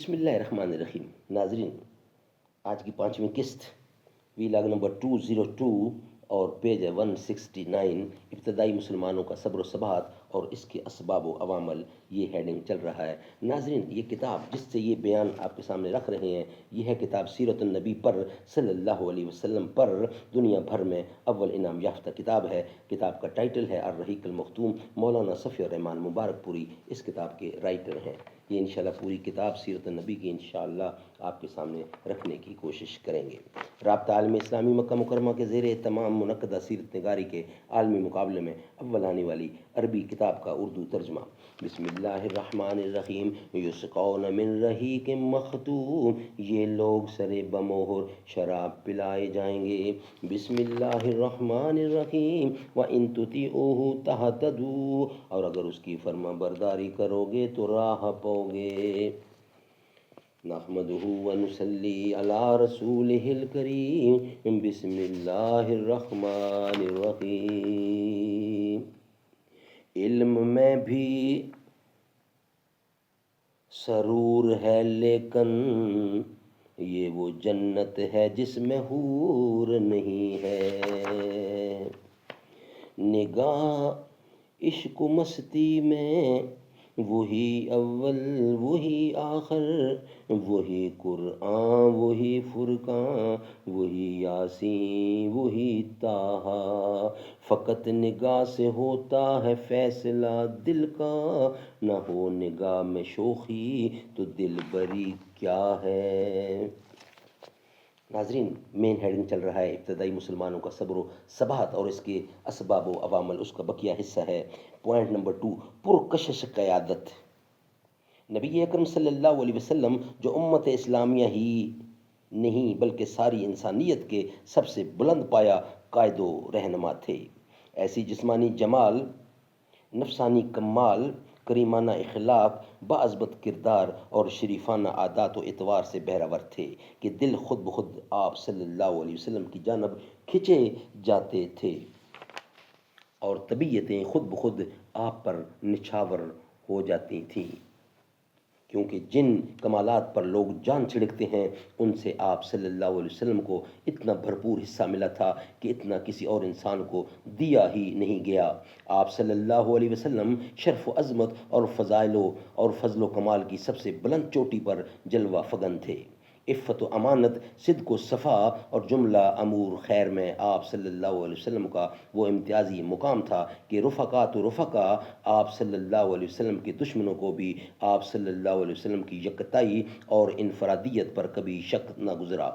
بسم اللہ الرحمن الرحیم ناظرین، آج کی پانچویں قسط ویلاگ نمبر 202 اور پیج ہے 169، ابتدائی مسلمانوں کا صبر و ثبات اور اس کے اسباب و عوامل، یہ ہیڈنگ چل رہا ہے۔ ناظرین، یہ کتاب جس سے یہ بیان آپ کے سامنے رکھ رہے ہیں، یہ ہے کتاب سیرت النبی پر صلی اللہ علیہ وسلم پر دنیا بھر میں اول انعام یافتہ کتاب ہے۔ کتاب کا ٹائٹل ہے الرحیق المختوم، مولانا صفی الرحمان مبارک پوری اس کتاب کے رائٹر ہیں۔ یہ انشاءاللہ پوری کتاب سیرت النبی کی انشاءاللہ آپ کے سامنے رکھنے کی کوشش کریں گے۔ رابطہ عالم اسلامی مکہ مکرمہ کے زیر اہتمام منعقدہ سیرت نگاری کے عالمی مقابلے میں اول آنے والی عربی کتاب کا اردو ترجمہ۔ بسم اللہ الرحمن الرحیم۔ یسقون من رحیق مختوم، یہ لوگ سرے بمہر شراب پلائے جائیں گے۔ بسم اللہ الرحمن الرحیم۔ وَإِن تُطِیعُوهُ تَہْتَدُوا، اور اگر اس کی فرما برداری کرو گے تو راہ پاؤ گے۔ نحمدہ ونصلی علی رسولہ الکریم۔ بسم اللہ الرحمن الرحیم۔ علم میں بھی سرور ہے لیکن یہ وہ جنت ہے جس میں حور نہیں ہے۔ نگاہ عشق و مستی میں وہی اول وہی آخر، وہی قرآن وہی فرقان وہی یاسین وہی طٰہٰ۔ فقط نگاہ سے ہوتا ہے فیصلہ دل کا، نہ ہو نگاہ میں شوخی تو دل بری کیا ہے۔ ناظرین، مین ہیڈنگ چل رہا ہے ابتدائی مسلمانوں کا صبر و ثبات اور اس کے اسباب و عوامل، اس کا بقیہ حصہ ہے۔ پوائنٹ نمبر 2، پرکشش قیادت۔ نبی اکرم صلی اللہ علیہ وسلم جو امت اسلامیہ ہی نہیں بلکہ ساری انسانیت کے سب سے بلند پایہ قائد و رہنما تھے۔ ایسی جسمانی جمال، نفسانی کمال، کریمانہ اخلاق، باعظمت کردار اور شریفانہ عادات و اطوار سے بہرور تھے کہ دل خود بخود آپ صلی اللہ علیہ وسلم کی جانب کھنچے جاتے تھے اور طبیعتیں خود بخود آپ پر نچھاور ہو جاتی تھیں، کیونکہ جن کمالات پر لوگ جان چھڑکتے ہیں ان سے آپ صلی اللہ علیہ وسلم کو اتنا بھرپور حصہ ملا تھا کہ اتنا کسی اور انسان کو دیا ہی نہیں گیا۔ آپ صلی اللہ علیہ وسلم شرف و عظمت اور فضائل اور فضل و کمال کی سب سے بلند چوٹی پر جلوہ فگن تھے۔ عفت و امانت، صدق و صفا اور جملہ امور خیر میں آپ صلی اللہ علیہ وسلم کا وہ امتیازی مقام تھا کہ رفقات و رفقا آپ صلی اللہ علیہ وسلم کے دشمنوں کو بھی آپ صلی اللہ علیہ وسلم کی یکتائی اور انفرادیت پر کبھی شک نہ گزرا۔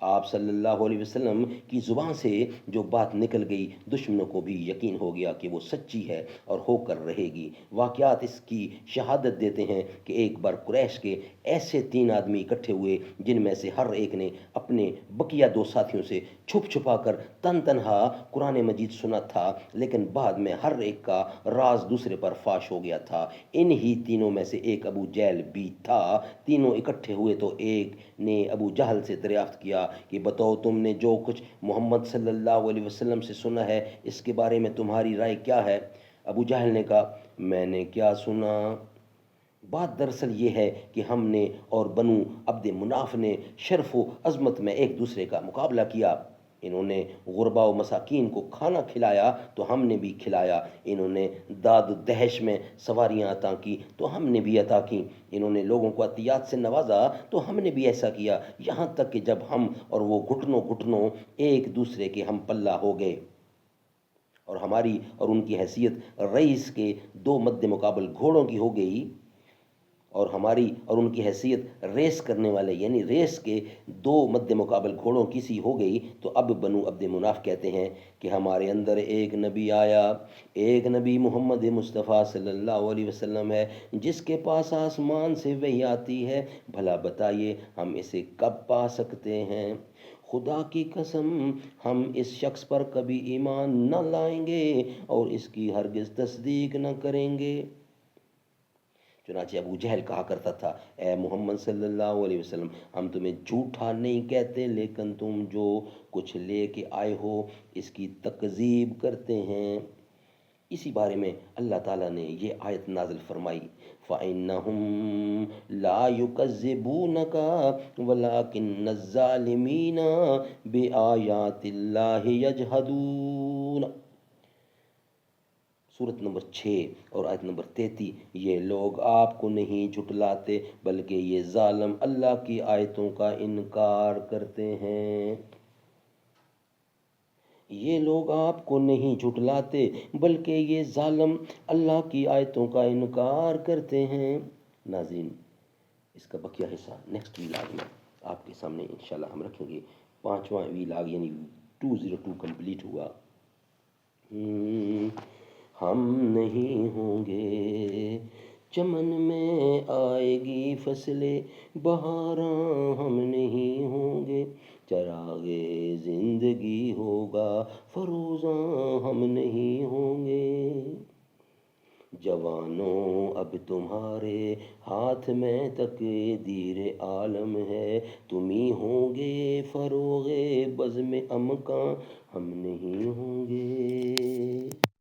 آپ صلی اللہ علیہ وسلم کی زبان سے جو بات نکل گئی دشمنوں کو بھی یقین ہو گیا کہ وہ سچی ہے اور ہو کر رہے گی۔ واقعات اس کی شہادت دیتے ہیں کہ ایک بار قریش کے ایسے 3 آدمی اکٹھے ہوئے جن میں سے ہر ایک نے اپنے بقیہ 2 ساتھیوں سے چھپ چھپا کر تنہا قرآن مجید سنا تھا، لیکن بعد میں ہر ایک کا راز دوسرے پر فاش ہو گیا تھا۔ انہی تینوں میں سے ایک ابو جہل بھی تھا۔ تینوں اکٹھے ہوئے تو ایک نے ابو جہل سے دریافت کیا کہ بتاؤ، تم نے جو کچھ محمد صلی اللہ علیہ وسلم سے سنا ہے اس کے بارے میں تمہاری رائے کیا ہے؟ ابو جہل نے کہا، میں نے کیا سنا؟ بات دراصل یہ ہے کہ ہم نے اور بنو عبد مناف نے شرف و عظمت میں ایک دوسرے کا مقابلہ کیا۔ انہوں نے غربا و مساکین کو کھانا کھلایا تو ہم نے بھی کھلایا۔ انہوں نے داد و دہش میں سواریاں عطا کی تو ہم نے بھی عطا کی۔ انہوں نے لوگوں کو عطیات سے نوازا تو ہم نے بھی ایسا کیا، یہاں تک کہ جب ہم اور وہ گھٹنوں گھٹنوں ایک دوسرے کے ہم پلہ ہو گئے اور ہماری اور ان کی حیثیت رئیس کے 2 مد مقابل گھوڑوں کی ہو گئی، اور ہماری اور ان کی حیثیت ریس کرنے والے یعنی ریس کے 2 مد مقابل گھوڑوں کی سی ہو گئی، تو اب بنو عبد مناف کہتے ہیں کہ ہمارے اندر ایک نبی آیا، ایک نبی محمد مصطفیٰ صلی اللہ علیہ وسلم ہے جس کے پاس آسمان سے وحی آتی ہے، بھلا بتائیے ہم اسے کب پا سکتے ہیں؟ خدا کی قسم ہم اس شخص پر کبھی ایمان نہ لائیں گے اور اس کی ہرگز تصدیق نہ کریں گے۔ چنانچہ ابو جہل کہا کرتا تھا، اے محمد صلی اللہ علیہ وسلم، ہم تمہیں جھوٹا نہیں کہتے، لیکن تم جو کچھ لے کے آئے ہو اس کی تکذیب کرتے ہیں۔ اسی بارے میں اللہ تعالیٰ نے یہ آیت نازل فرمائی، فَإِنَّهُمْ لَا يُكَذِّبُونَكَ وَلَكِنَّ الظَّالِمِينَ بِآيَاتِ اللَّهِ يَجْحَدُونَ۔ صورت نمبر 6 اور آیت نمبر 33، یہ لوگ آپ کو نہیں جھٹلاتے بلکہ یہ ظالم اللہ کی آیتوں کا انکار کرتے ہیں۔ یہ لوگ آپ کو نہیں جھٹلاتے بلکہ یہ ظالم اللہ کی آیتوں کا انکار کرتے ہیں۔ ناظرین، اس کا بقیہ حصہ نیکسٹ ویلاگ میں آپ کے سامنے انشاءاللہ ہم رکھیں گے۔ 5واں ویلاگ یعنی 202 کمپلیٹ ہوا۔ ہم نہیں ہوں گے چمن میں آئے گی فصل بہاراں، ہم نہیں ہوں گے چراغ زندگی ہوگا فروزاں، ہم نہیں ہوں گے۔ جوانوں اب تمہارے ہاتھ میں تقدیر عالم ہے، تم ہی ہوں گے فروغ بزم امکاں، ہم نہیں ہوں گے۔